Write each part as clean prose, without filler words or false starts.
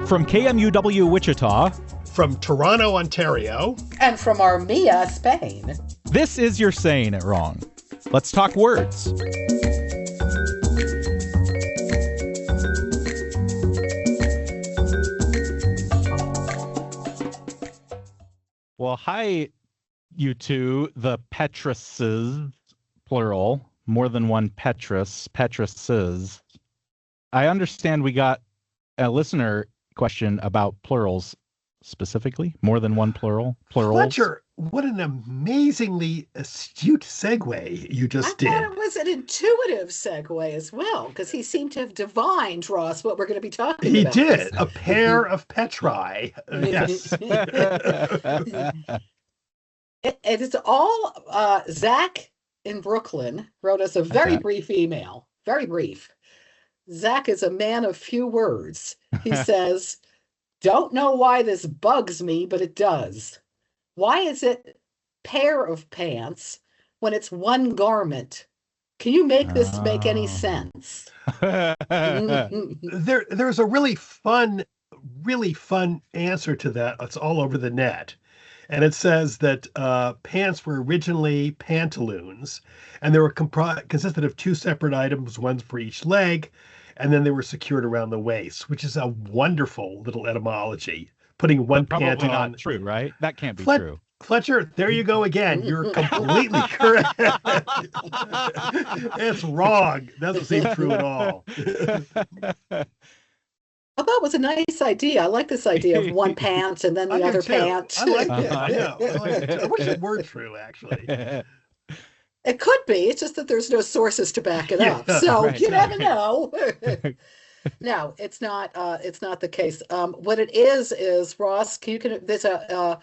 From KMUW Wichita, From Toronto, Ontario, and from Armenia, Spain, this is You're Saying It Wrong. Let's talk words. Well, hi, you two, the Petruses, plural, more than one Petrus, Petruses. I understand we got a listener question about plurals specifically, more than one plurals. Fletcher, what an amazingly astute segue you just did. I thought it was an intuitive segue as well, because he seemed to have divined, Ross, what we're going to be talking about. He did. A pair of Petri. Yes. It is all, Zach in Brooklyn wrote us a very brief email. Very brief. Zach is a man of few words. He says, don't know why this bugs me, but it does. Why is it pair of pants when it's one garment? Can you make this make any sense? There's a really fun answer to that. It's all over the net. And it says that pants were originally pantaloons, and they were consisted of two separate items, one for each leg, and then they were secured around the waist, which is a wonderful little etymology. Putting one pant on. Probably not true, right? That can't be true. Fletcher, there you go again. You're completely correct. It's wrong. Doesn't seem true at all. I thought it was a nice idea. I like this idea of one pant and then the other pant. I like it. I wish it were true, actually. It could be. It's just that there's no sources to back it up. So you never know. No, it's not. It's not the case. What it is Ross. There's a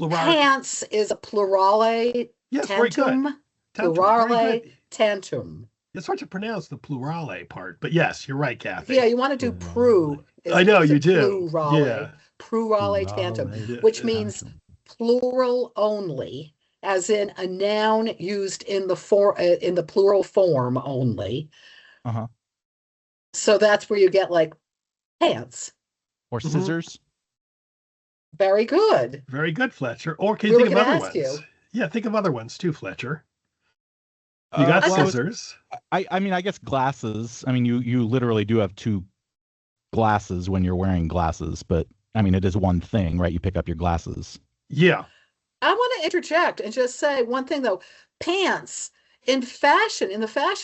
pants is a plurale. Yes, tantum. Plurale tantum. It's hard to pronounce the plurale part, but yes, you're right, Kathy. Yeah, you want to do pru. I know you do. Plurale. Yeah. Plurale tantum, which means plural only, as in a noun used in the plural form only. Uh-huh. So that's where you get like pants or scissors. Very good. Very good, Fletcher. Or can you think of other ones? You. Yeah, think of other ones too, Fletcher. You got scissors. I mean, I guess glasses. I mean, you literally do have two glasses when you're wearing glasses, but I mean, it is one thing, right? You pick up your glasses. Yeah. I want to interject and just say one thing though. Pants in the fashion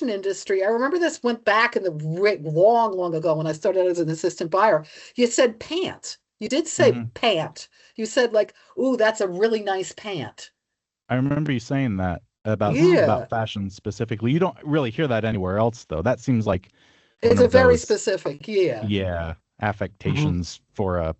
industry, I remember this went back in the long ago when I started as an assistant buyer. You said pant. You did say pant. You said like, ooh, that's a really nice pant. I remember you saying that about fashion specifically. You don't really hear that anywhere else, though. That seems like it's a very specific, affectations for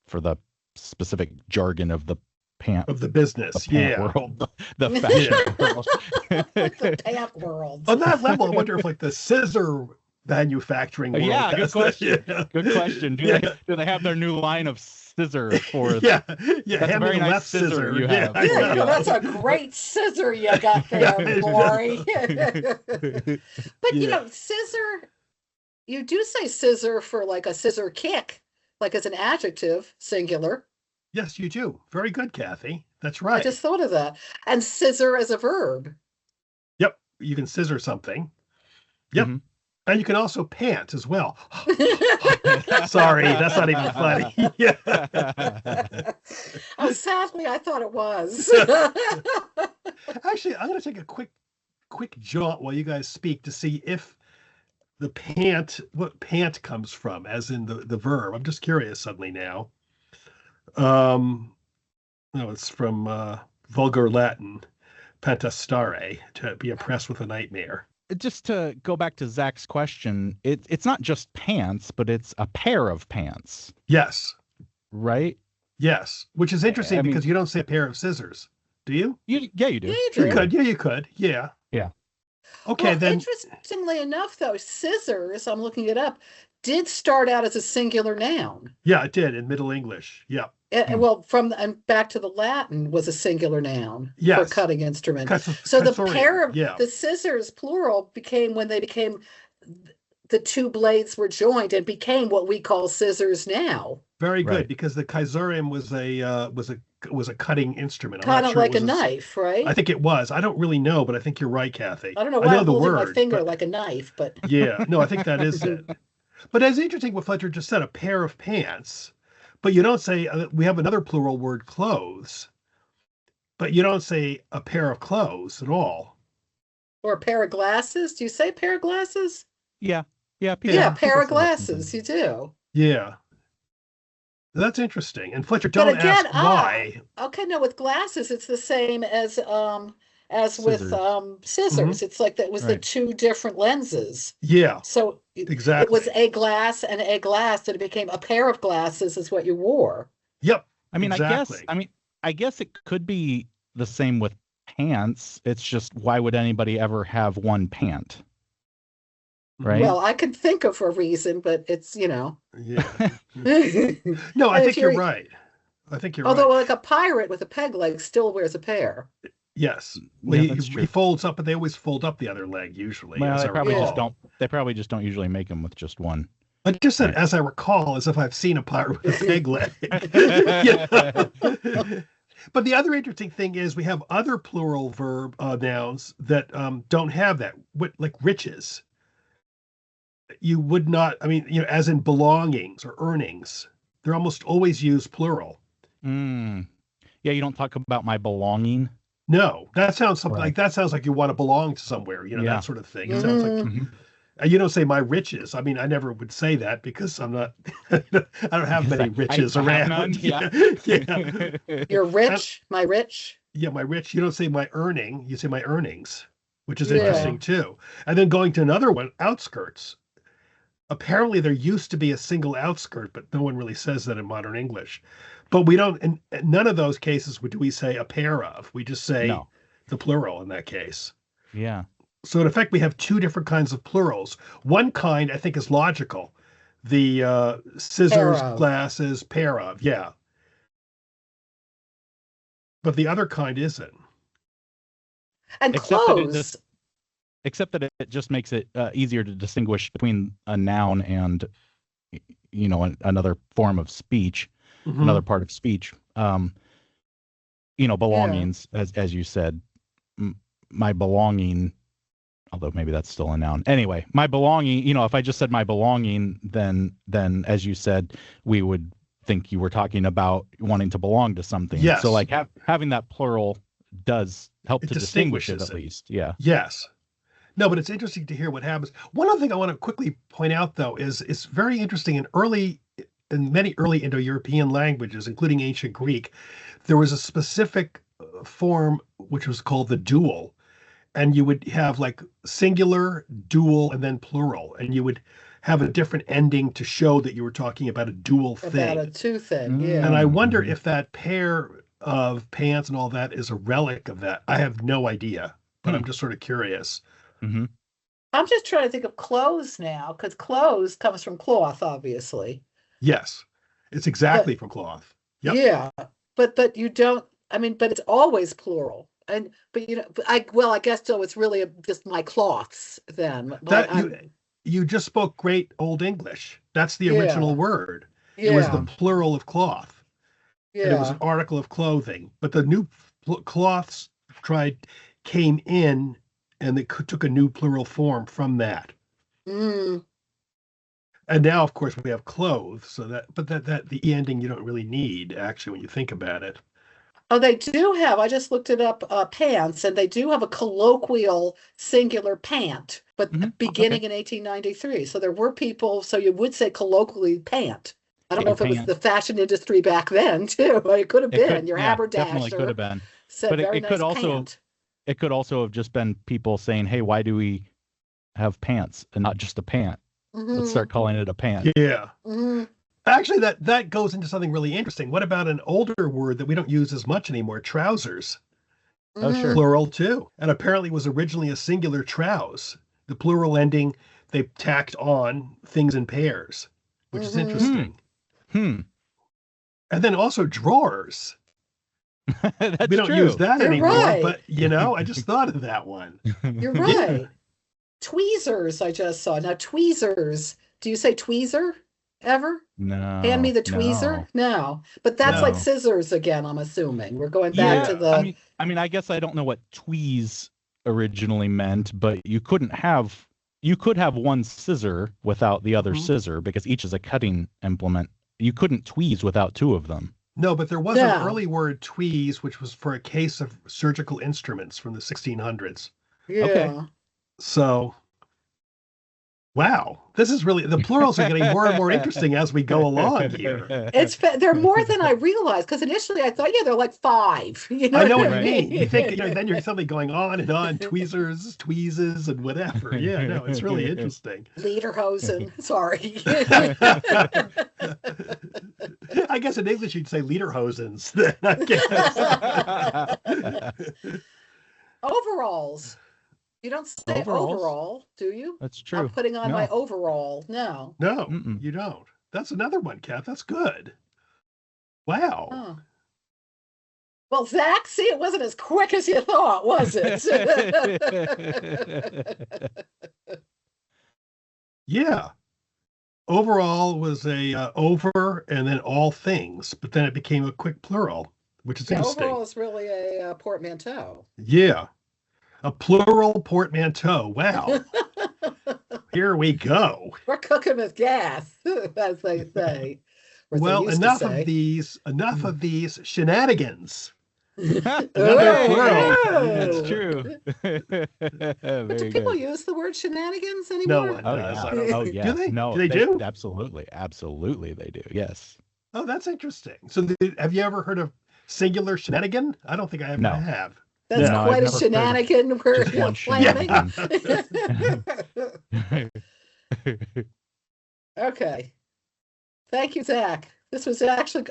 for the specific jargon of the pant of the business, world, the fashion world, the pant world. On that level, I wonder if like the scissor manufacturing world. Yeah, good question. Good question. Do they have their new line of scissor for? That's a very nice scissor you have. That's a great scissor you got there, Maury. But scissor. You do say scissor for like a scissor kick, like as an adjective, singular. Yes, you do. Very good, Kathy. That's right. I just thought of that. And scissor as a verb. Yep. You can scissor something. Yep. Mm-hmm. And you can also pant as well. Sorry, that's not even funny. Oh, sadly, I thought it was. Actually, I'm going to take a quick jaunt while you guys speak to see if what pant comes from, as in the verb. I'm just curious suddenly now. No, it's from Vulgar Latin, pantastare, to be oppressed with a nightmare. Just to go back to Zach's question, it's not just pants, but it's a pair of pants. Yes. Right? Yes. Which is interesting because you don't say a pair of scissors. Do you? Yeah, you do. Yeah, you do. You could. Yeah, you could. Yeah. Yeah. Okay, then. Interestingly enough, though, scissors, I'm looking it up, did start out as a singular noun. Yeah, it did in Middle English. Yeah. Well, and back to the Latin was a singular noun for cutting instrument. So the pair of the scissors, plural, became when they became the two blades were joined and became what we call scissors now. Very good, Right. because the kaisarium was a cutting instrument. I'm Kind not of sure like it a was knife, right? I think it was. I don't really know, but I think you're right, Kathy. I don't know I why know I'm the holding my word, finger but like a knife, but yeah, no, I think that is it. But it's interesting what Fletcher just said, a pair of pants. But you don't say, we have another plural word, clothes, but you don't say a pair of clothes at all. or a pair of glasses. Do you say pair of glasses? Yeah. Yeah. Yeah, People pair of say that glasses. sometimes. You do. Yeah, that's interesting. And Fletcher, But don't again, ask why. okay, no, with glasses, it's the same as with Scissors. Hmm. scissors. It's like that was the Right. two different lenses. Yeah, So it was exactly. a glass and a glass, and it became a pair of glasses is what you wore. Yep, I mean, exactly. I guess it could be the same with pants. It's just why would anybody ever have one pant, Mhm. right? Well, I could think of a reason, but it's, Yeah. and No, I if think you're you're, right. I think you're although right. like a pirate with a peg leg still wears a pair. Yes. Well, Yeah, that's he true. folds up, but they always fold up the other leg, usually, Well, as they I probably just Yeah. recall. don't. They probably just don't usually make them with just one, I just said, right? as I recall, as if I've seen a pirate with a peg leg. You know? But the other interesting thing is we have other plural verb nouns that don't have that, like riches. You would not, I mean, as in belongings or earnings, they're almost always used plural. Mm. Yeah, you don't talk about my belonging. No, that sounds something Right. like that sounds like you want to belong to somewhere, Yeah. that sort of thing. It sounds like Mhm. Hmm. you don't say my riches. I mean, I never would say that because I'm not, I don't have Because many riches I have none. around. Yeah. Yeah. You're And, rich, my rich. yeah, my rich. You don't say my earning, you say my earnings, which is Right. Yeah. interesting too. And then going to another one, outskirts. Apparently, there used to be a single outskirt, but no one really says that in modern English. But we don't, in none of those cases do we say a pair of. We just say No. the plural in that case. Yeah. So in effect, we have two different kinds of plurals. One kind, I think, is logical. The Pair scissors, of. glasses, pair of, yeah. But the other kind isn't. And Except that clothes. it just makes it easier to distinguish between a noun and another form of speech, Hmm. another part of speech. Yeah. Belongings, as you said, my belonging. Although maybe that's still a noun. Anyway, my belonging. If I just said my belonging, then as you said, we would think you were talking about wanting to belong to something. So Yes, like having that plural does help it to distinguish it distinguishes at it. least. Yeah. Yes. No, but it's interesting to hear what happens. One other thing I want to quickly point out, though, is it's very interesting in many early Indo-European languages, including ancient Greek, there was a specific form which was called the dual, and you would have like singular, dual, and then plural, and you would have a different ending to show that you were talking about a dual About a thing. two thing. And Yeah. I wonder Mm-hmm. if that pair of pants and all that is a relic of that. I have no idea, but I'm just sort of curious. Mm-hmm. I'm just trying to think of clothes now, because clothes comes from cloth, obviously. Yes, it's But exactly from cloth. Yep. yeah, but you don't. I mean, but it's always plural. And but I guess so. It's really just my cloths then. That you just spoke great Old English. That's the original Yeah, word. It was the yeah, Yeah. plural of cloth, and it was an yeah. article of clothing. But the new cloths came in, and they took a new plural form from that. Mm. And now, of course, we have clothes. So that the ending you don't really need actually when you think about it. Oh, they do have. I just looked it up. Pants, and they do have a colloquial singular pant, but Mm-hmm. Okay. beginning in 1893. So there were people. So you would say colloquially pant. I don't know A if it was pant. the fashion industry back then too, but it could have It could, been. Your yeah, definitely could have haberdasher been. said, But "Very nice pant." it could also have just been people saying, "Hey, why do we have pants and not just a pant? Let's Hmm. start calling it a pant." Yeah. Hmm. Actually, that goes into something really interesting. What about an older word that we don't use as much anymore? Trousers, Oh, Hmm. sure. plural too, and apparently was originally a singular trouse. The plural ending they tacked on things in pairs, which is Hmm. Hmm. interesting. Hmm. And then also drawers. We That's don't use true. that You're anymore, right. but I just thought of that one. You're Yeah. right. Tweezers, I just saw. Now, tweezers. Do you say tweezer ever? Hand me No, the tweezer? no, No. But that's like no. scissors again, I'm assuming. We're going back to Yeah. I the. mean, I guess I don't know what tweeze originally meant, but you could have one scissor without the other Mhm. scissor because each is a cutting implement. You couldn't tweeze without two of them. No, but there was an No. early word tweeze, which was for a case of surgical instruments from the 1600s. Yeah. Okay. So, wow, this is really, the plurals are getting more and more interesting as we go along here. They're more than I realized because initially I thought, yeah, they're like 5. You know I know what what I you mean. You mean? think, then you're suddenly going on and on, tweezers, tweezes, and whatever. Yeah, no, it's really interesting. Lederhosen. Sorry. I guess in English you'd say lederhosens. Then I guess. Overalls. You don't say Overalls? overall, do you? That's true. I'm putting on No. my overall. No. No, Mm-mm. you don't. That's another one, Kath. That's good. Wow. Oh. Well, Zach, see, it wasn't as quick as you thought, was it? Yeah. Overall was a over and then all things, but then it became a quick plural, which is Yeah, interesting. overall is really a portmanteau. Yeah. A plural portmanteau. Wow. Here we go. We're cooking with gas, as they say. Or as they Well, used to enough say. of these shenanigans. Another plural. That's true. But Very do people good. use the word shenanigans No anymore? one Oh does. yeah. I don't Oh think. yeah. Do they? No, Do they do? Absolutely. Absolutely they do. Yes. Oh, that's interesting. So have you ever heard of singular shenanigan? I don't think I ever No. have. That's No, I've quite a never heard shenanigan we're just one planning. shenanigan. Okay. Thank you, Zach. This was actually,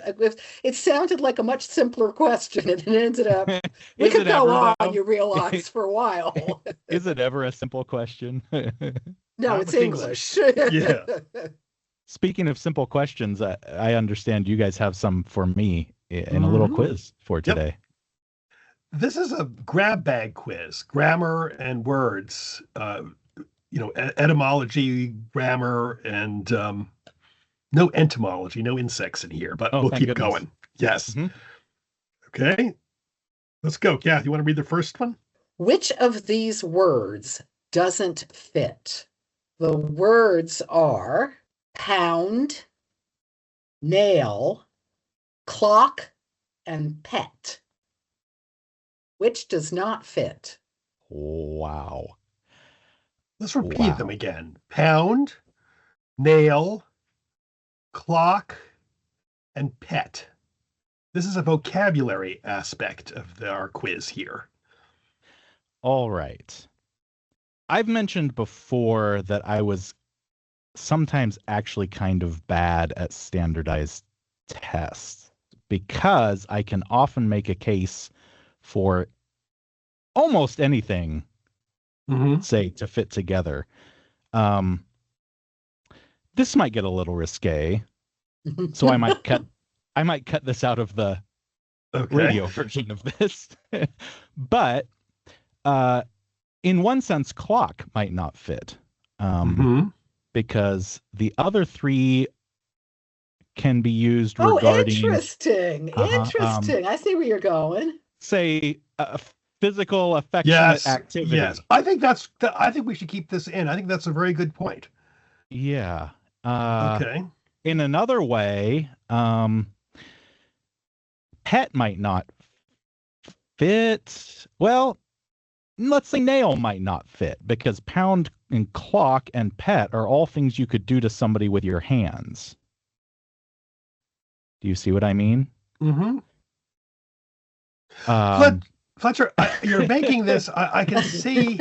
it sounded like a much simpler question, and it ended up, we Is could it go ever, on, though? you realize, for a while. Is it ever a simple question? No, Not it's with English. Yeah. Speaking of simple questions, I understand you guys have some for me in a little Mhm. quiz for today. This is a grab bag quiz, grammar and words, etymology, grammar, and no entomology, no insects in here, but Oh, we'll thank keep goodness. going. Yes. Mhm. Okay. Let's go. Kath, you want to read the first one? Which of these words doesn't fit? The words are pound, nail, clock, and pet. Which does not fit? Wow. Let's repeat them Wow. again. Pound, nail, clock, and pet. This is a vocabulary aspect of our quiz here. All right. I've mentioned before that I was sometimes actually kind of bad at standardized tests because I can often make a case for almost anything, say, to fit together. This might get a little risque, so I might cut this out of the Okay. radio version of this. But in one sense, clock might not fit because the other three can be used regarding, interesting. Interesting. I see where you're going. say, physical affectionate activity. Yes. I think we should keep this in. I think that's a very good point. Yeah. Okay. In another way, pet might not fit. Well, let's say nail might not fit because pound and clock and pet are all things you could do to somebody with your hands. Do you see what I mean? Mm-hmm. Fletcher, you're making this. I can see.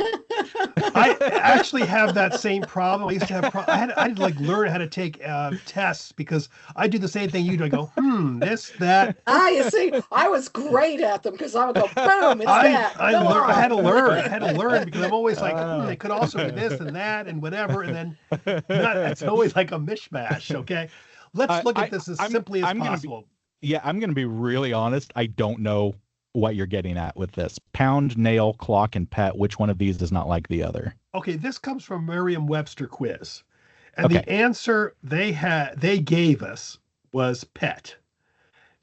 I actually have that same problem. I used to have. I had to like learn how to take tests because I do the same thing you do. I go, this, that. You see, I was great at them because I would go, boom, it's that. I had to learn because I'm always like, it could also be this and that and whatever, and then it's always like a mishmash. Okay, let's look at this as simply as possible. I'm going to be really honest. I don't know what you're getting at with this. Pound, nail, clock, and pet. Which one of these is not like the other? Okay, this comes from Merriam-Webster quiz. And Okay. the answer they gave us was pet.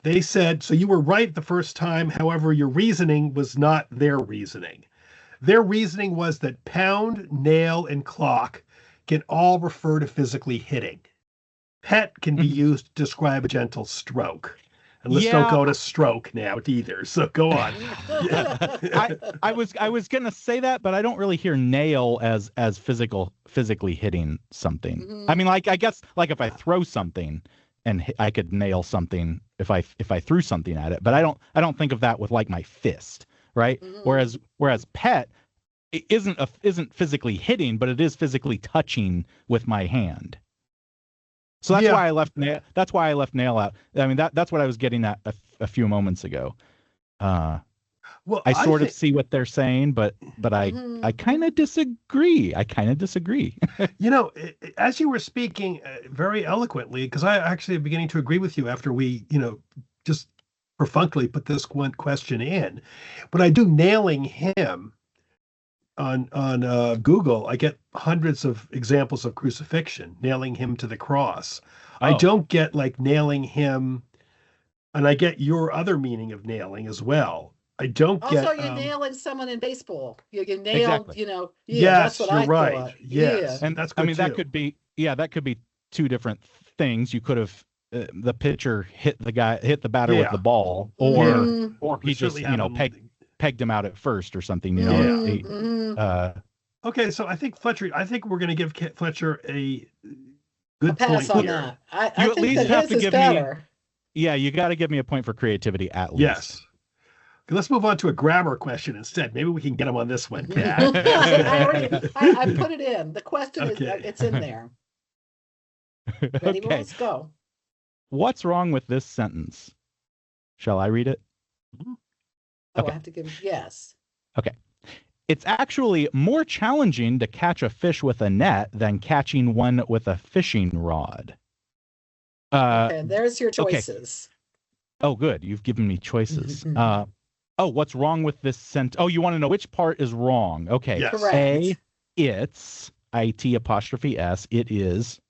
They said, so you were right the first time, however, your reasoning was not their reasoning. Their reasoning was that pound, nail, and clock can all refer to physically hitting. Pet can be used to describe a gentle stroke. And let's don't go to stroke now either. So go on. I was gonna say that, but I don't really hear nail as physically hitting something. Mm-hmm. I mean, like I guess like if I throw something and I could nail something if I threw something at it, but I don't think of that with like my fist, right? Mm-hmm. Whereas pet it isn't physically hitting, but it is physically touching with my hand. So that's why I left nail. That's why I left nail out. I mean, that's what I was getting at a few moments ago. Well, I sort of see what they're saying, but I kind of disagree. You know, as you were speaking very eloquently, because I actually am beginning to agree with you after we, just perfunctorily put this one question in. When I do nailing him on Google, I get hundreds of examples of crucifixion, nailing him to the cross. Oh. I don't get like nailing him, and I get your other meaning of nailing as well. I don't get. Also, you're nailing someone in baseball. You nailed, exactly. Yes, that's what you're I right. thought. Yes, and that's good I mean too. that could be two different things. You could have the pitcher hit the batter with the ball, or he just pegged him out at first or something, Okay, so I think Fletcher. I think we're going to give Fletcher a good pass point on here. that. I you at think least that have to his give is better. me. Yeah, you got to give me a point for creativity at least. Yes. Okay, let's move on to a grammar question instead. Maybe we can get him on this one, Kat. I put it in. The question is, it's in there. Ready, Okay. let's go. What's wrong with this sentence? Shall I read it? Oh, okay. I have to give yes. Okay. It's actually more challenging to catch a fish with a net than catching one with a fishing rod. Okay, there's your choices. Okay. Oh, good. You've given me choices. What's wrong with this sentence? Oh, you want to know which part is wrong? Okay. Yes. Correct. A, it's, IT''S, it is.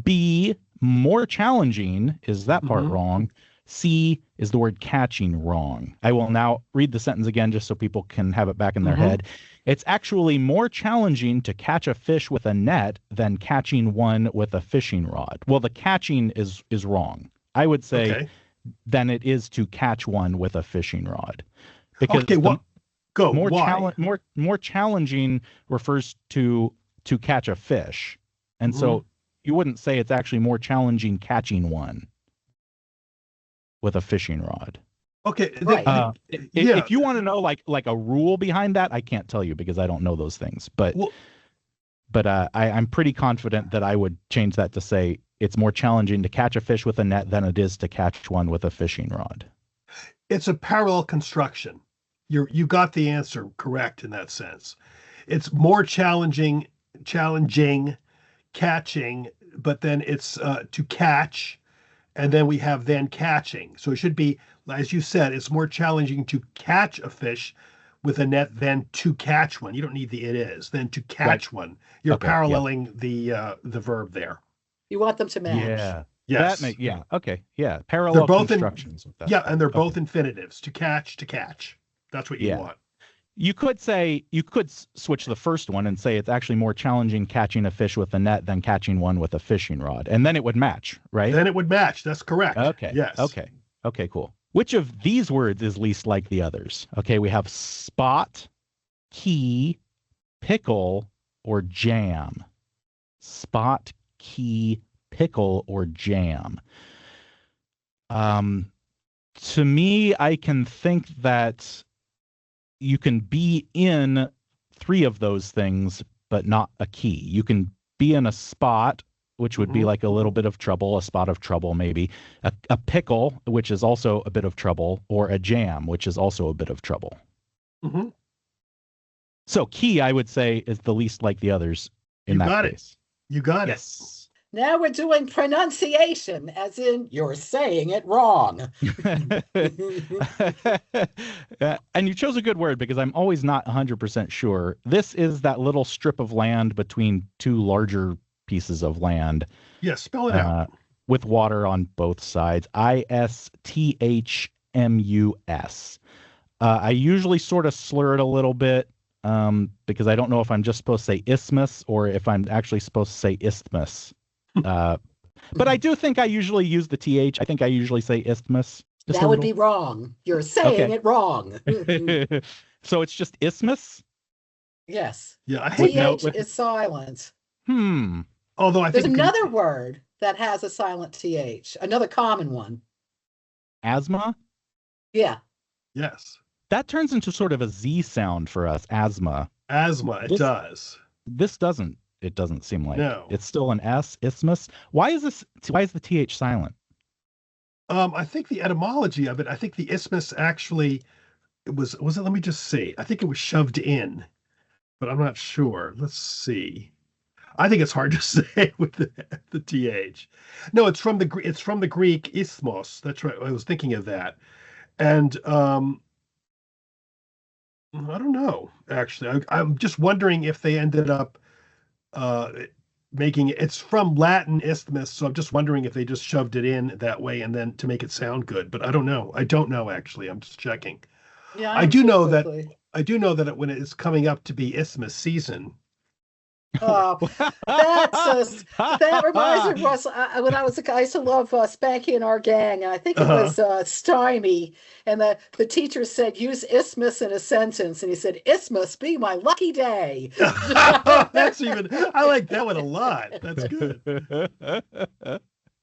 B, more challenging, is that part wrong? C, is the word catching wrong? I will now read the sentence again just so people can have it back in their head. It's actually more challenging to catch a fish with a net than catching one with a fishing rod. Well, the catching is wrong. I would say than it is to catch one with a fishing rod. Because more challenging refers to catch a fish. And so you wouldn't say it's actually more challenging catching one with a fishing rod. Okay. Right. If you want to know like a rule behind that, I can't tell you because I don't know those things. But I'm pretty confident that I would change that to say it's more challenging to catch a fish with a net than it is to catch one with a fishing rod. It's a parallel construction. You got the answer correct in that sense. It's more challenging catching, but then it's to catch, and then we have then catching. So it should be, as you said, it's more challenging to catch a fish with a net than to catch one. You don't need the it is, than to catch one. You're paralleling the verb there. You want them to match. Yeah. Yes. Parallel constructions. And they're both infinitives. To catch, to catch. That's what you want. You could switch the first one and say it's actually more challenging catching a fish with a net than catching one with a fishing rod. And then it would match, right? Then it would match. That's correct. Okay. Yes. Okay, cool. Which of these words is least like the others? Okay, we have spot, key, pickle, or jam. Spot, key, pickle, or jam. To me, I can think that you can be in three of those things, but not a key. You can be in a spot, which would be like a little bit of trouble, a spot of trouble, maybe. A pickle, which is also a bit of trouble, or a jam, which is also a bit of trouble. So key, I would say, is the least like the others in that case. You got it. Now we're doing pronunciation, as in you're saying it wrong. And you chose a good word because I'm always not 100% sure. This is that little strip of land between two larger pieces of land. Yeah, spell it out. With water on both sides. Isthmus. I usually sort of slur it a little bit because I don't know if I'm just supposed to say isthmus or if I'm actually supposed to say isthmus. But I do think I usually use the TH. I think I usually say isthmus. That would be wrong. You're saying it wrong. So it's just isthmus? Yes. Yeah, I hate TH is silent. Although I think there's another word that has a silent TH, another common one. Asthma? Yeah. Yes. That turns into sort of a Z sound for us, asthma. Asthma, it does. This doesn't. It doesn't seem like. No. It's still an S, isthmus. Why is the TH silent? I think the etymology of it, I think the isthmus actually was it, let me just see. I think it was shoved in, but I'm not sure. Let's see. I think it's hard to say with the TH. No, it's from the Greek isthmos. That's right. I was thinking of that. And I don't know, actually. I'm just wondering if they ended up making it's from Latin isthmus, so I'm just wondering if they just shoved it in that way and then to make it sound good. But I don't know. I don't know, actually. I'm just checking. Yeah, I do know that when it is coming up to be isthmus season. Oh, that reminds me of Russ. When I was a guy, I used to love Spanky and our gang, and I think it was Stymie, and the teacher said, use isthmus in a sentence, and he said, isthmus be my lucky day. That's I like that one a lot. That's good.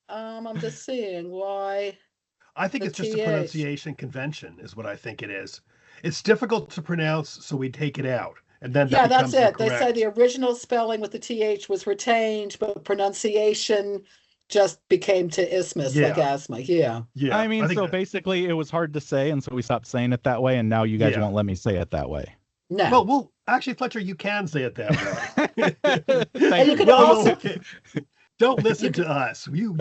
I'm just seeing why. I think it's just a pronunciation convention is what I think it is. It's difficult to pronounce, so we take it out. And then that's it. They said the original spelling with the TH was retained, but pronunciation just became to isthmus, like asthma. Yeah. I mean, so basically it was hard to say, and so we stopped saying it that way, and now you guys won't let me say it that way. No. Well, actually, Fletcher, you can say it that way. And you can also... Don't listen to us. You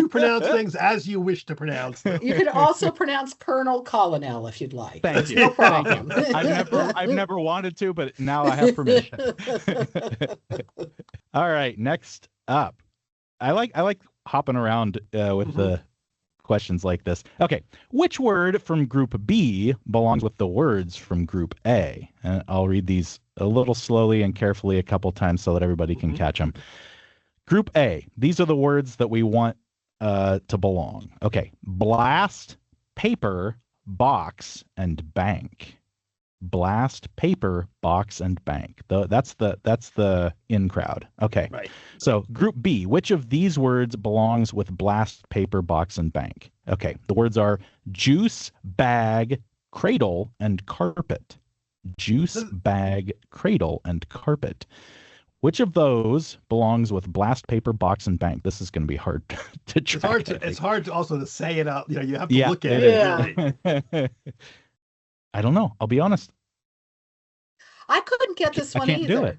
pronounce things as you wish to pronounce them. You can also pronounce Colonel Colonel if you'd like. Thank you. No problem. I've never wanted to, but now I have permission. All right, next up. I like hopping around with the questions like this. Okay, which word from Group B belongs with the words from Group A? And I'll read these a little slowly and carefully a couple times so that everybody can catch them. Group A, these are the words that we want to belong. Okay, blast, paper, box, and bank. Blast, paper, box, and bank. That's the in crowd. Okay, right. So Group B, which of these words belongs with blast, paper, box, and bank? Okay, the words are juice, bag, cradle, and carpet. Juice, bag, cradle, and carpet. Which of those belongs with blast, paper, box, and bank? This is going to be hard to track. It's hard to also to say it out. You have to look at it. Really. I don't know. I'll be honest. I couldn't get this one either. Do it.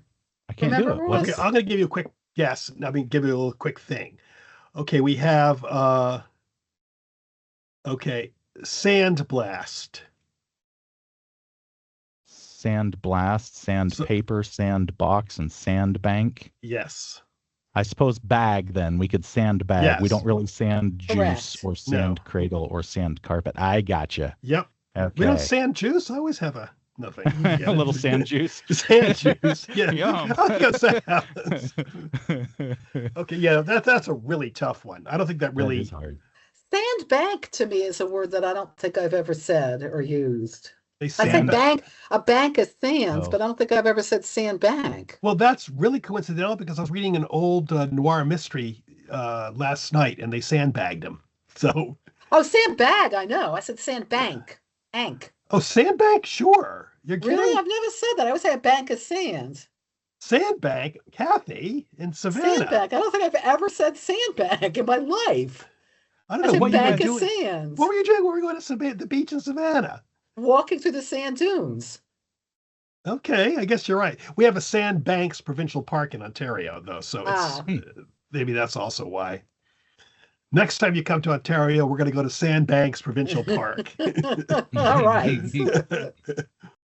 I can't do it. Okay, I'm going to give you a quick guess. I mean, give you a little quick thing. Okay, we have sandblast. Sandblast, sandpaper, sandbox, and sandbank. Yes. I suppose bag, then. We could sandbag. Yes. We don't really sand juice Correct. or sand cradle or sand carpet. I gotcha. Yep. Okay. We don't sand juice. I always have nothing. A little sand juice. Sand juice. Yeah. Yum. Okay, yeah, that's a really tough one. I don't think that really is hard. Sandbank to me is a word that I don't think I've ever said or used. I say a bank of sands, but I don't think I've ever said sandbank. Well, that's really coincidental because I was reading an old noir mystery last night, and they sandbagged him. So. Oh, sandbag! I know. I said sandbank. Ank. Oh, sandbank? Sure. You're kidding? Really? I've never said that. I would say a bank of sand. Sandbank, Kathy, in Savannah. Sandbank. I don't think I've ever said sandbank in my life. I don't know what you were doing. Sands. What were you doing? We were going to the beach in Savannah. Walking through the sand dunes. Okay, I guess you're right. We have a Sandbanks Provincial Park in Ontario, though, so it's maybe that's also why. Next time you come to Ontario, we're going to go to Sandbanks Provincial Park. All right.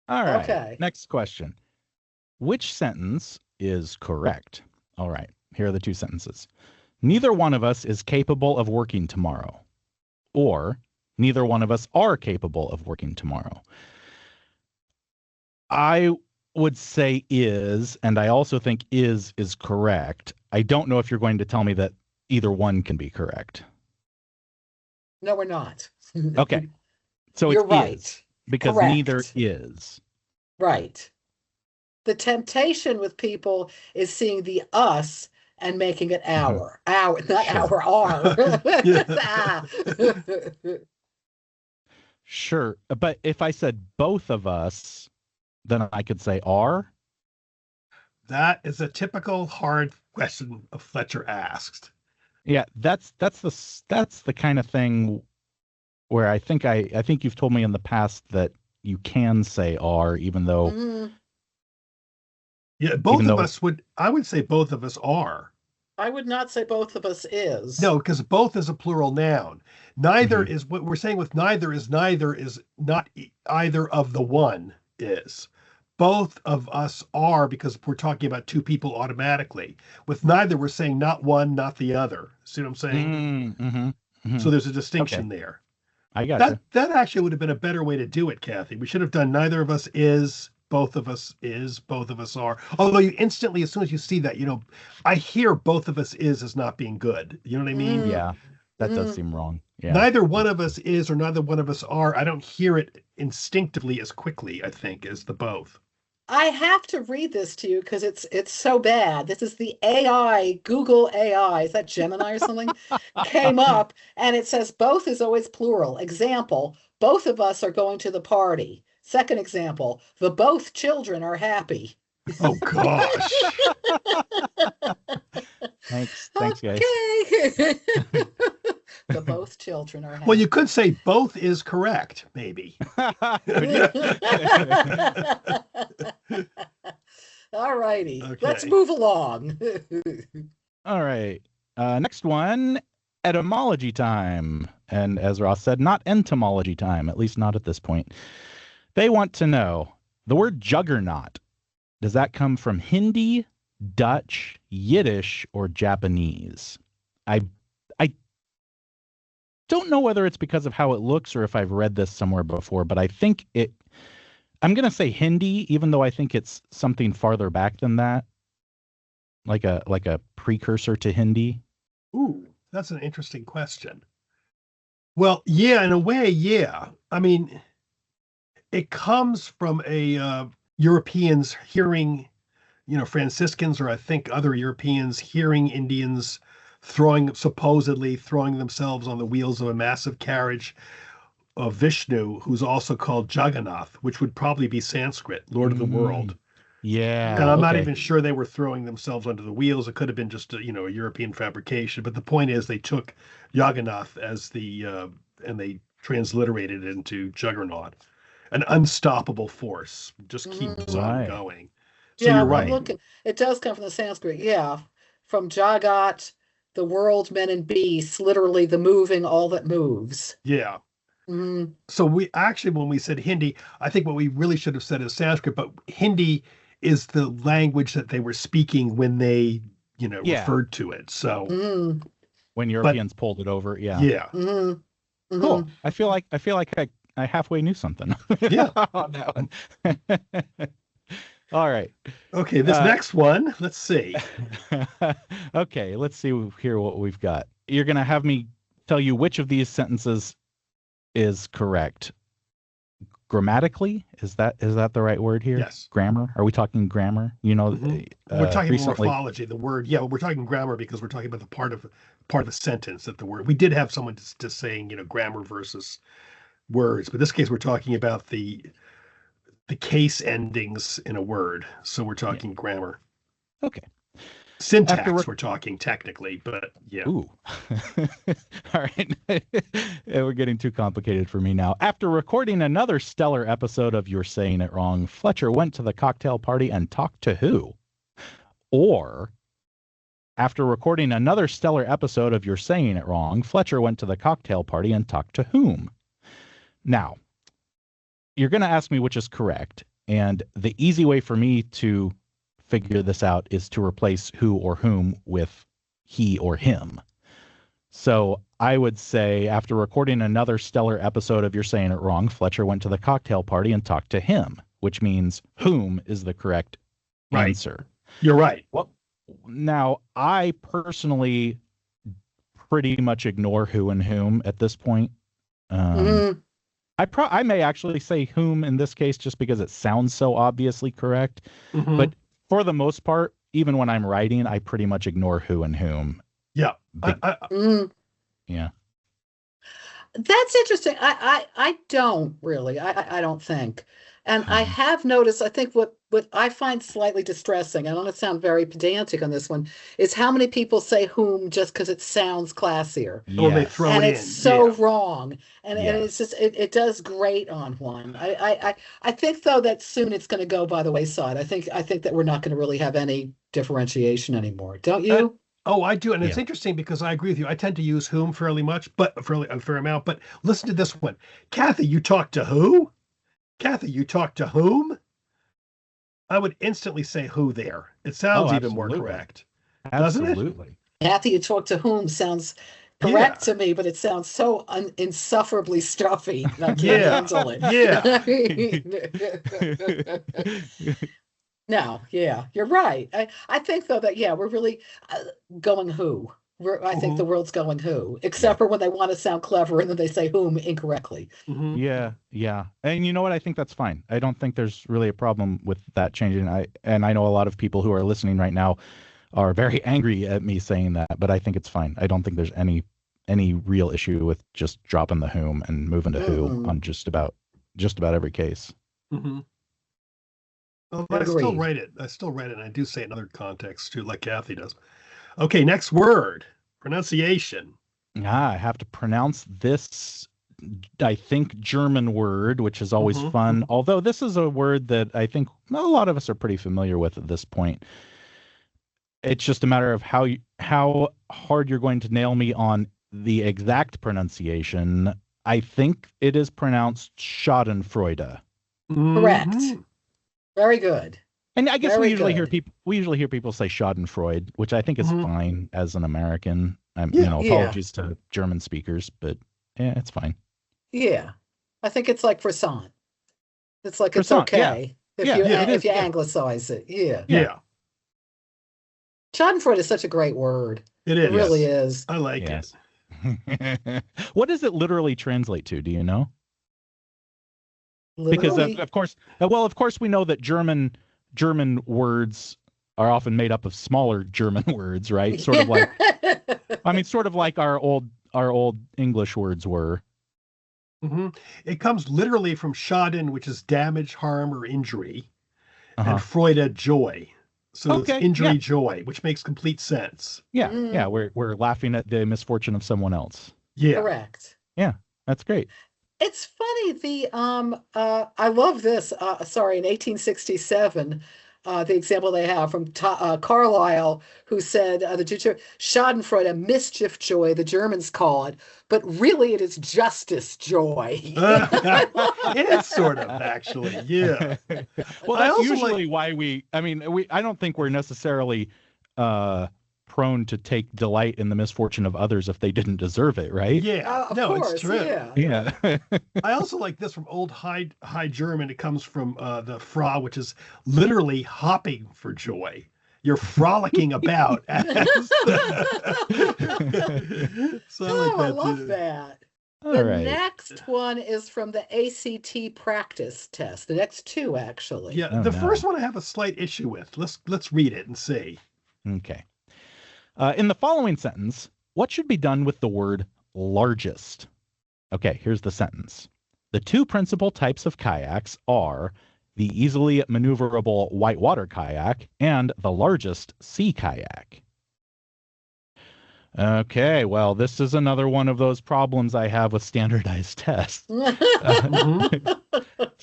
All right. Okay. Next question. Which sentence is correct? All right. Here are the two sentences. Neither one of us is capable of working tomorrow. Or neither one of us are capable of working tomorrow. I would say is, and I also think is correct. I don't know if you're going to tell me that either one can be correct. No, we're not. Okay. So You're it's right. is, because Correct. neither is. Right. The temptation with people is seeing the us and making it our, not Sure. our. Sure. But if I said both of us, then I could say are. That is a typical hard question Fletcher asked. Yeah, that's the kind of thing where I think you've told me in the past that you can say are, even though I would say both of us are. I would not say both of us is. No, because both is a plural noun. Neither is what we're saying with neither is not either of the one is. Both of us are, because we're talking about two people automatically. With neither, we're saying not one, not the other. See what I'm saying? So there's a distinction there. I got that. That actually would have been a better way to do it, Kathy. We should have done neither of us is, both of us is, both of us are. Although you instantly, as soon as you see that, I hear both of us is not being good. You know what I mean? Yeah, that does seem wrong. Yeah. Neither one of us is or neither one of us are. I don't hear it instinctively as quickly, I think, as the both. I have to read this to you because it's so bad. This is the AI, Google AI, is that Gemini or something? Came up and it says both is always plural. Example, both of us are going to the party. Second example, the both children are happy. Oh gosh. Thanks guys. Okay. The both children are happy. Well, you could say both is correct, maybe. All righty. Okay. Let's move along. All right. Next one, etymology time. And as Ross said, not entomology time, at least not at this point. They want to know the word juggernaut. Does that come from Hindi, Dutch, Yiddish, or Japanese? I don't know whether it's because of how it looks or if I've read this somewhere before, but I think I'm going to say Hindi, even though I think it's something farther back than that, like a precursor to Hindi. Ooh, that's an interesting question. Well, yeah, in a way, yeah. I mean, it comes from a Europeans hearing, Franciscans, or I think other Europeans hearing Indians supposedly throwing themselves on the wheels of a massive carriage of Vishnu, who's also called Jagannath, which would probably be Sanskrit, Lord of the World. Yeah. And I'm not even sure they were throwing themselves onto the wheels. It could have been just a European fabrication. But the point is they took Jagannath as and they transliterated it into Juggernaut, an unstoppable force, just keeps on going. So yeah, you're right. Looking, it does come from the Sanskrit. Yeah. From Jagat, the world, men and beasts, literally the moving, all that moves. Yeah. So we actually, when we said Hindi, I think what we really should have said is Sanskrit, but Hindi is the language that they were speaking when they, referred to it. So when Europeans pulled it over, yeah. Yeah. Cool. I feel like I halfway knew something. Yeah. On that one. All right. Okay, this next one, let's see. Okay, let's see here what we've got. You're going to have me tell you which of these sentences is correct. Grammatically, is that the right word here? Yes. Grammar? Are we talking grammar? We're talking morphology. The word, we're talking grammar because we're talking about the part of the sentence that the word. We did have someone just saying, grammar versus words, but in this case we're talking about the case endings in a word. So we're talking grammar. Okay. Syntax we're talking technically, but yeah. Ooh. All right. We're getting too complicated for me now. After recording another stellar episode of You're Saying It Wrong, Fletcher went to the cocktail party and talked to who? Or After recording another stellar episode of You're Saying It Wrong, Fletcher went to the cocktail party and talked to whom? Now, you're going to ask me which is correct. And the easy way for me to figure this out is to replace who or whom with he or him. So I would say after recording another stellar episode of You're Saying It Wrong, Fletcher went to the cocktail party and talked to him, which means whom is the correct answer. You're right. Well, now I personally pretty much ignore who and whom at this point. I may actually say whom in this case just because it sounds so obviously correct. But for the most part, even when I'm writing, I pretty much ignore who and whom. Yeah. Yeah. That's interesting. I don't really. I don't think. And I have noticed, I think what I find slightly distressing, I don't want to sound very pedantic on this one, is how many people say whom just because it sounds classier. Or they throw and it in. it's so wrong. And it's just, it does great on one. I think, though, that soon it's going to go by the wayside. I think that we're not going to really have any differentiation anymore. Don't you? Oh, I do. And it's interesting because I agree with you. I tend to use whom fairly much, but fairly a fair amount. But listen to this one. Kathy, you talked to who? Kathy, you talked to whom? I would instantly say who there. It sounds even more correct. Doesn't it? Kathy, you talked to whom sounds correct to me, but it sounds so insufferably stuffy. I can't handle it. No, you're right. I think, though, that, we're really going who. I think the world's going who, except for when they want to sound clever and then they say whom incorrectly. Yeah. And you know what? I think that's fine. I don't think there's really a problem with that changing. I know a lot of people who are listening right now are very angry at me saying that, but I think it's fine. I don't think there's any real issue with just dropping the whom and moving to who on just about every case. Oh, but I still write it. And I do say it in other contexts too, like Kathy does. Okay, next word. Pronunciation. I have to pronounce this, I think, German word, which is always fun. Although this is a word that I think a lot of us are pretty familiar with at this point. It's just a matter of how hard you're going to nail me on the exact pronunciation. I think it is pronounced Schadenfreude. Correct. Very good. And I guess we usually hear people say Schadenfreude, which I think is fine as an American. Apologies to German speakers, but it's fine. Yeah, I think it's like croissant. It's like it's okay if you anglicize it. Yeah. Schadenfreude is such a great word. It is. It really is. I like it. What does it literally translate to? Do you know? Literally? Because of course we know that German words are often made up of smaller German words, right? Sort of like our old English words were. It comes literally from Schaden, which is damage, harm, or injury, and Freude, joy. So it's injury, joy, which makes complete sense. Yeah. We're laughing at the misfortune of someone else. Yeah. Correct. Yeah, that's great. It's funny, I love this, in 1867, the example they have from Carlyle, who said, the Schadenfreude, mischief joy, the Germans call it, but really it is justice joy. It is sort of, actually, yeah. Well, that's usually why I don't think we're necessarily prone to take delight in the misfortune of others if they didn't deserve it, right? Of course, it's true. Yeah. I also like this from Old High German. It comes from the Fra, which is literally hopping for joy. You're frolicking about. I love that. The next one is from the ACT practice test. The next two, actually. Yeah, first one I have a slight issue with. Let's read it and see. Okay. In the following sentence, what should be done with the word largest? Okay, here's the sentence. The two principal types of kayaks are the easily maneuverable whitewater kayak and the largest sea kayak. Okay, well, this is another one of those problems I have with standardized tests. This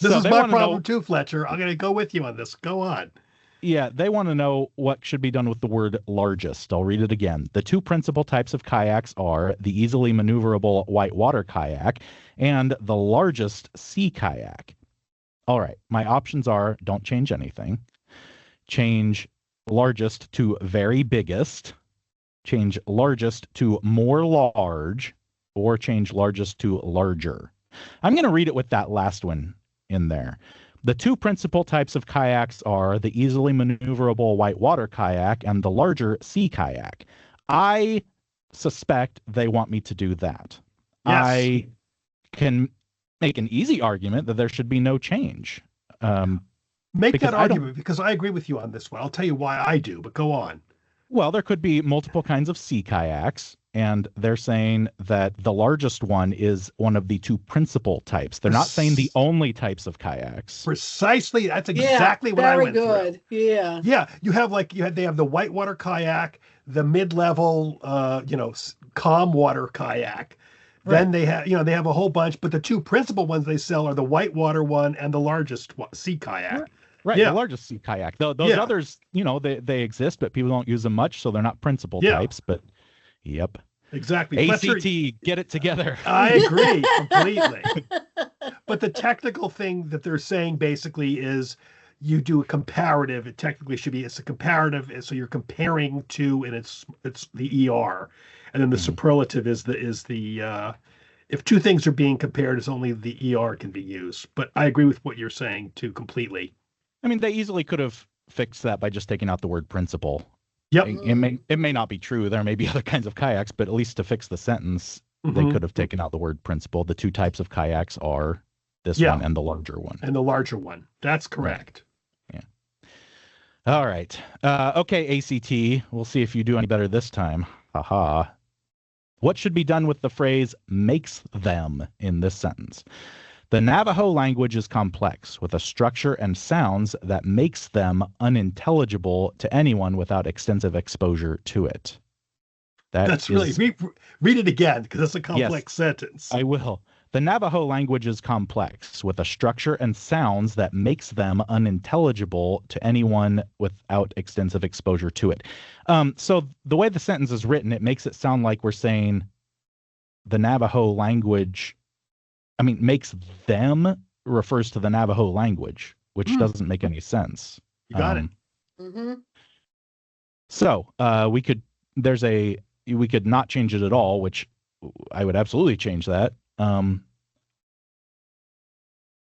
is my problem too, Fletcher. I'm going to go with you on this. Go on. Yeah, they want to know what should be done with the word largest. I'll read it again. The two principal types of kayaks are the easily maneuverable whitewater kayak and the largest sea kayak. All right, my options are don't change anything. Change largest to very biggest. Change largest to more large, or change largest to larger. I'm going to read it with that last one in there. The two principal types of kayaks are the easily maneuverable whitewater kayak and the larger sea kayak. I suspect they want me to do that. Yes. I can make an easy argument that there should be no change. Make that argument because I agree with you on this one. I'll tell you why I do, but go on. Well, there could be multiple kinds of sea kayaks, and they're saying that the largest one is one of the two principal types. They're not saying the only types of kayaks. Precisely. That's exactly what I went through. Yeah. Yeah. You have they have the whitewater kayak, the mid-level, calm water kayak. Right. Then they have a whole bunch, but the two principal ones they sell are the whitewater one and the largest sea kayak. Right, yeah. The largest sea kayak. Those others, they exist, but people don't use them much, so they're not principal types. But, yep. Exactly. ACT, Fletcher, get it together. I agree completely. But the technical thing that they're saying basically is you do a comparative. It technically should be, it's a comparative, so you're comparing to, and it's the ER. And then the superlative is the if two things are being compared, it's only the ER can be used. But I agree with what you're saying too completely. I mean, they easily could have fixed that by just taking out the word principal. Yep. It may not be true. There may be other kinds of kayaks, but at least to fix the sentence, they could have taken out the word principal. The two types of kayaks are this one and the larger one. And the larger one. That's correct. Right. Yeah. All right. Okay, ACT. We'll see if you do any better this time. Haha. What should be done with the phrase makes them in this sentence? The Navajo language is complex, with a structure and sounds that makes them unintelligible to anyone without extensive exposure to it. That's really... Read it again, because it's a complex sentence. I will. The Navajo language is complex, with a structure and sounds that makes them unintelligible to anyone without extensive exposure to it. So the way the sentence is written, it makes it sound like we're saying the Navajo language... makes them refers to the Navajo language, which doesn't make any sense. You got it. So we could not change it at all, which I would absolutely change that.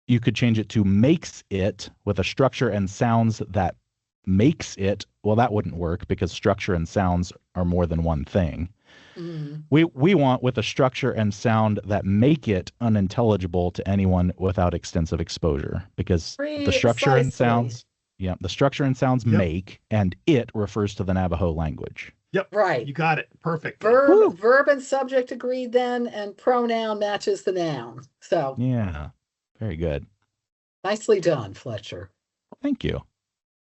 You could change it to makes it with a structure and sounds that makes it. Well, that wouldn't work because structure and sounds are more than one thing. We want with a structure and sound that make it unintelligible to anyone without extensive exposure, because the structure and sounds, make, and it refers to the Navajo language. Yep. Right. You got it. Perfect. Verb and subject agreed then, and pronoun matches the noun. So yeah, very good. Nicely done, Fletcher. Thank you.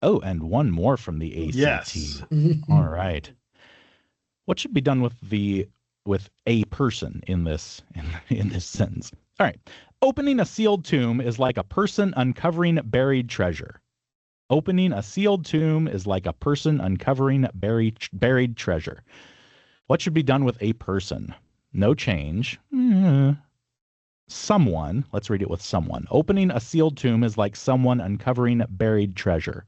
Oh, and one more from the ACT. Yes. All right. What should be done with a person in this sentence? All right. Opening a sealed tomb is like a person uncovering buried treasure. Opening a sealed tomb is like a person uncovering buried treasure. What should be done with a person? No change. Someone. Let's read it with someone. Opening a sealed tomb is like someone uncovering buried treasure.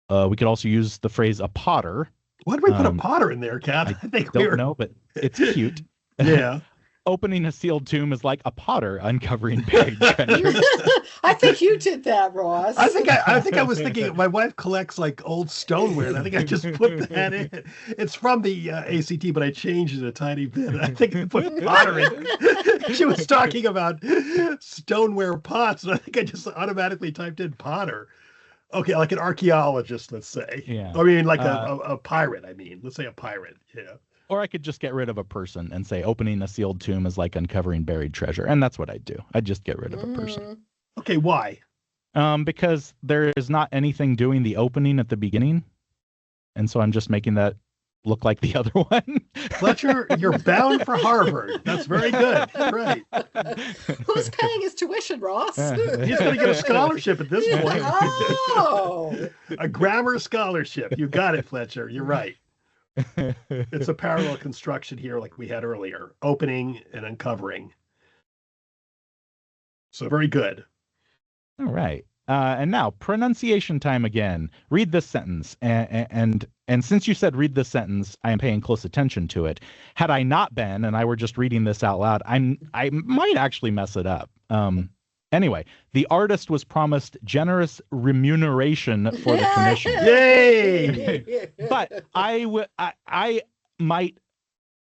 We could also use the phrase a potter. Why did we put a potter in there, Kat? I don't know, but it's cute. Yeah. Opening a sealed tomb is like a potter uncovering buried treasure. I think you did that, Ross. I think I was thinking my wife collects like old stoneware. And I think I just put that in. It's from the ACT, but I changed it a tiny bit. I think I put potter in. She was talking about stoneware pots, and I think I just automatically typed in potter. Okay, like an archaeologist, let's say. Yeah. I mean, like a pirate, let's say a pirate, yeah. Or I could just get rid of a person and say opening a sealed tomb is like uncovering buried treasure. And that's what I'd do. I'd just get rid of a person. Okay, why? Because there is not anything doing the opening at the beginning. And so I'm just making that look like the other one. Fletcher, you're bound for Harvard. That's very good. Right. Who's paying his tuition, Ross? He's going to get a scholarship at this point. Oh, A grammar scholarship. You got it, Fletcher. You're right. It's a parallel construction here like we had earlier. Opening and uncovering. So very good. All right. And now pronunciation time again. Read this sentence. And since you said read this sentence, I am paying close attention to it. Had I not been, and I were just reading this out loud, I might actually mess it up. Anyway, the artist was promised generous remuneration for the commission. Yay! But I might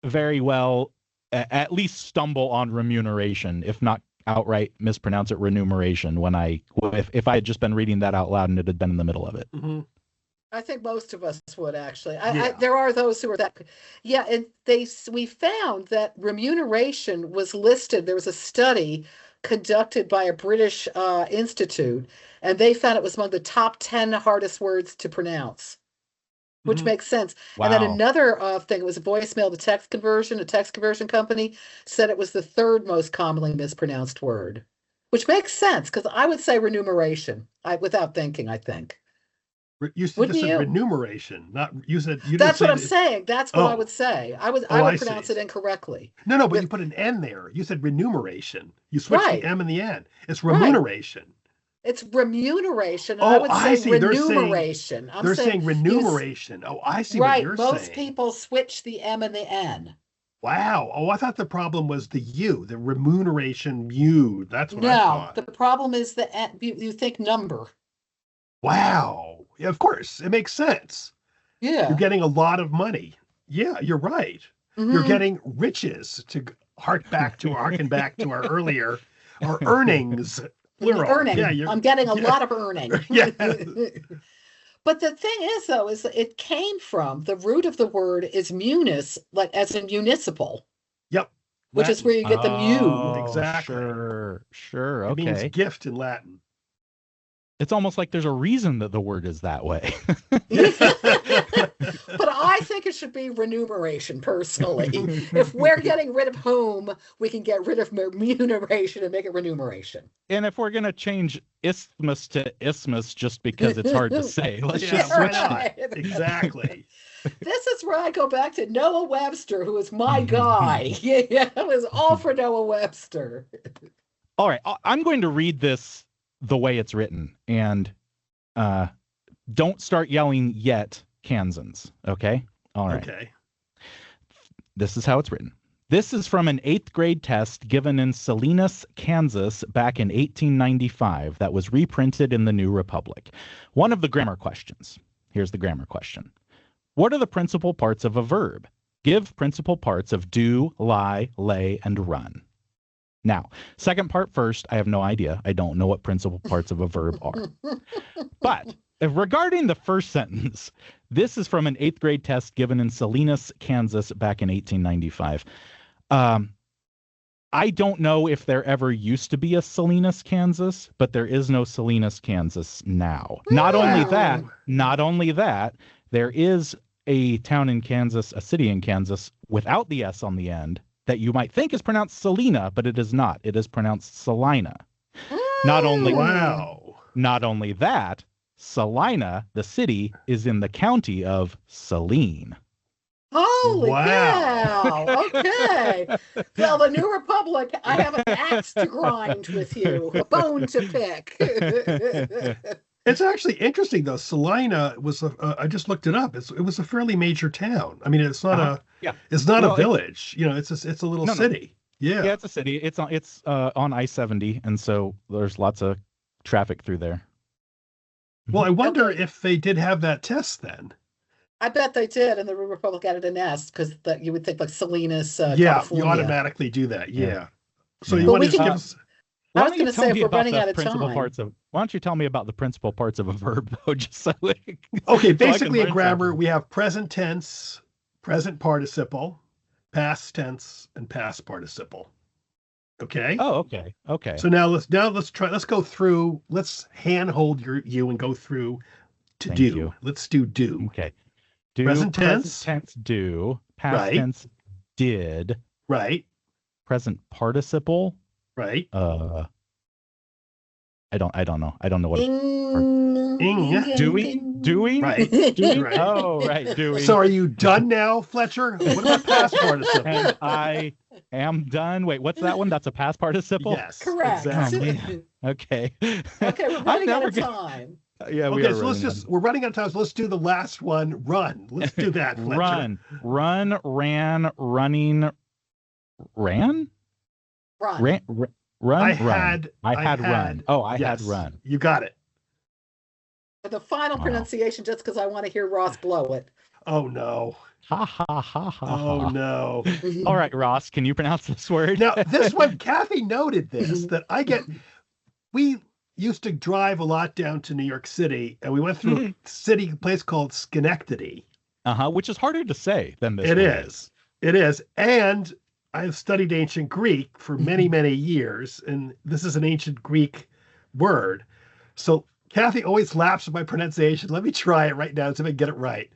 very well at least stumble on remuneration, if not outright mispronounce it remuneration if I had just been reading that out loud and it had been in the middle of it. Mm-hmm. I think most of us would actually. Yeah. There are those who are that. Yeah, and we found that remuneration was listed. There was a study conducted by a British institute, and they found it was among the top 10 hardest words to pronounce, which makes sense. Wow. And then another thing, it was a voicemail to text conversion. A text conversion company said it was the third most commonly mispronounced word, which makes sense because I would say remuneration. Without thinking, I think. You said remuneration, not you said. You That's what I'm it. saying. That's what I would say. I would pronounce it incorrectly. No, but you put an N there. You said remuneration. You switched the M and the N. It's remuneration. Right. It's remuneration. Oh, I would say see. remuneration. They're saying remuneration. I see what you're saying. Most people switch the M and the N. Wow. Oh, I thought the problem was the U, the remuneration U. That's what I thought. No, the problem is the N. You think number. Wow. Yeah, of course. It makes sense. Yeah. You're getting a lot of money. Yeah, you're right. Mm-hmm. You're getting riches, to harken back to our earlier, our earnings. Plural. Earning. Yeah, I'm getting a lot of earning. Yeah. But the thing is, though, is that it came from the root of the word is munis, like as in municipal. Yep. Which is where you get the mu. Exactly. Sure. Okay. It means gift in Latin. It's almost like there's a reason that the word is that way. But I think it should be remuneration, personally. If we're getting rid of whom, we can get rid of remuneration and make it remuneration. And if we're going to change isthmus to isthmus just because it's hard to say, let's just switch it. Exactly. This is where I go back to Noah Webster, who is my guy. Yeah, it was all for Noah Webster. All right, I'm going to read this the way it's written, and don't start yelling yet, Kansans. Okay. All right. Okay. This is how it's written. This is from an 8th grade test given in Salinas, Kansas back in 1895 that was reprinted in the New Republic. One of the grammar questions. Here's the grammar question. What are the principal parts of a verb? Give principal parts of do, lie, lay, and run. Now, second part first, I have no idea. I don't know what principal parts of a verb are. But regarding the first sentence, this is from an 8th grade test given in Salinas, Kansas back in 1895. I don't know if there ever used to be a Salinas, Kansas, but there is no Salinas, Kansas now. Not only that, there is a town in Kansas, a city in Kansas without the S on the end, that you might think is pronounced Salina, but it is not. It is pronounced Salina. Not only that, Salina, the city, is in the county of Saline. Holy cow! Okay. Well, the New Republic, I have an axe to grind with you, a bone to pick. It's actually interesting, though. Salina was I just looked it up. It was a fairly major town. I mean, it's not it's not a village. It's a little city. Yeah, it's a city. It's on I-70, and so there's lots of traffic through there. Well, I wonder if they did have that test then. I bet they did, and the Republic added an S because you would think like Salinas. Yeah, California. You automatically do that. Yeah. So you want to give us. I was going to say, if we're running out of time. Why don't you tell me about the principal parts of a verb, though, just so okay, basically in grammar, we have present tense, present participle, past tense, and past participle. Okay? Oh, okay. So now let's go through, let's handhold you and go through to do. Let's do. Okay. Do, Present tense. do, past Right. tense did, Right. present participle. Right. I don't know. I don't know what. Ing. Doing. Right. Doing. Right. Oh, right. Doing. So are you done now, Fletcher? What about past participle? And I am done. Wait, what's that one? That's a past participle? Yes. Correct. Exactly. Oh, man. Okay. Okay, we're I'm running out never of gonna- time. Yeah, we Okay, are so let's running just, we're running out of time, so let's do the last one. Run. Let's do that, Fletcher. Run, ran, running, ran? Run. Run, I run. had run. Oh, I yes, had run. You got it. For the final Wow. pronunciation, just because I want to hear Ross blow it. Oh no. Ha ha ha ha. Oh ha. no. All right, Ross, can you pronounce this word? Now this one, Kathy noted this, that we used to drive a lot down to New York City, and we went through a place called Schenectady. Which is harder to say than this. It one is. It is. And I've studied ancient Greek for many, many years, and this is an ancient Greek word. So Kathy always laughs at my pronunciation. Let me try it right now, see if I can get it right.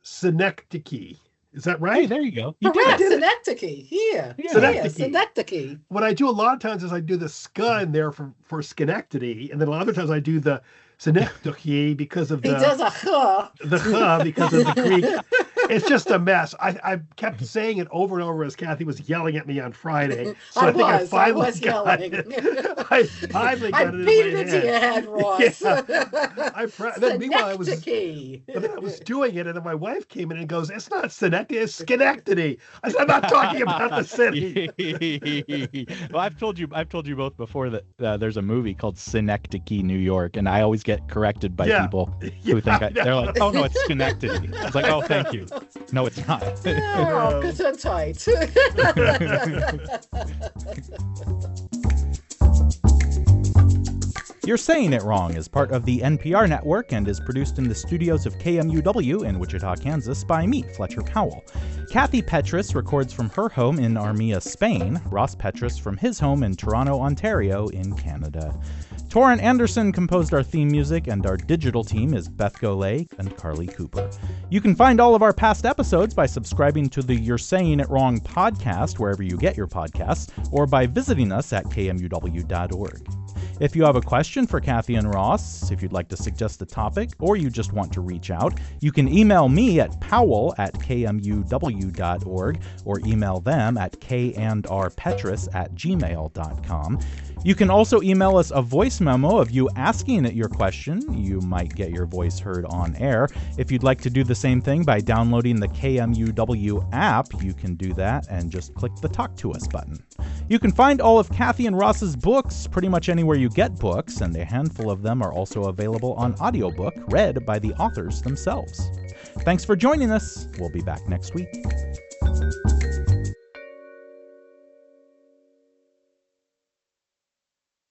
Synecdoche. Is that right? Hey, there you go. You Correct. did it. Synecdoche. Yeah. Synecdoche. Synecdoche. What I do a lot of times is I do the ska in there for Schenectady, and then a lot of times I do the Synecdoche because of He does a huh. the ch because of the Greek. It's just a mess. I kept saying it over and over as Kathy was yelling at me on Friday. So I think I finally was got yelling. it. I finally I got it beat in it my into your head. head, Ross. Then meanwhile I was Synecdoche. doing it, and then my wife came in and goes, "It's not Schenectady, it's Schenectady." I said, "I'm not talking about the city." Well, I've told you both before that there's a movie called Synecdoche, New York, and I always get corrected by people who think they're like, "Oh no, it's Schenectady." It's like, "Oh, thank you." No, it's not. Oh, gesundheit. You're Saying It Wrong is part of the NPR network and is produced in the studios of KMUW in Wichita, Kansas by me, Fletcher Powell. Kathy Petrus records from her home in Armia, Spain, Ross Petrus from his home in Toronto, Ontario in Canada. Torrent Anderson composed our theme music, and our digital team is Beth Golay and Carly Cooper. You can find all of our past episodes by subscribing to the You're Saying It Wrong podcast wherever you get your podcasts, or by visiting us at kmuw.org. If you have a question for Kathy and Ross, if you'd like to suggest a topic, or you just want to reach out, you can email me at powell@kmuw.org or email them at kandrpetrus@gmail.com. You can also email us a voice memo of you asking your question. You might get your voice heard on air. If you'd like to do the same thing by downloading the KMUW app, you can do that and just click the Talk to Us button. You can find all of Kathy and Ross's books pretty much anywhere you get books, and a handful of them are also available on audiobook read by the authors themselves. Thanks for joining us. We'll be back next week.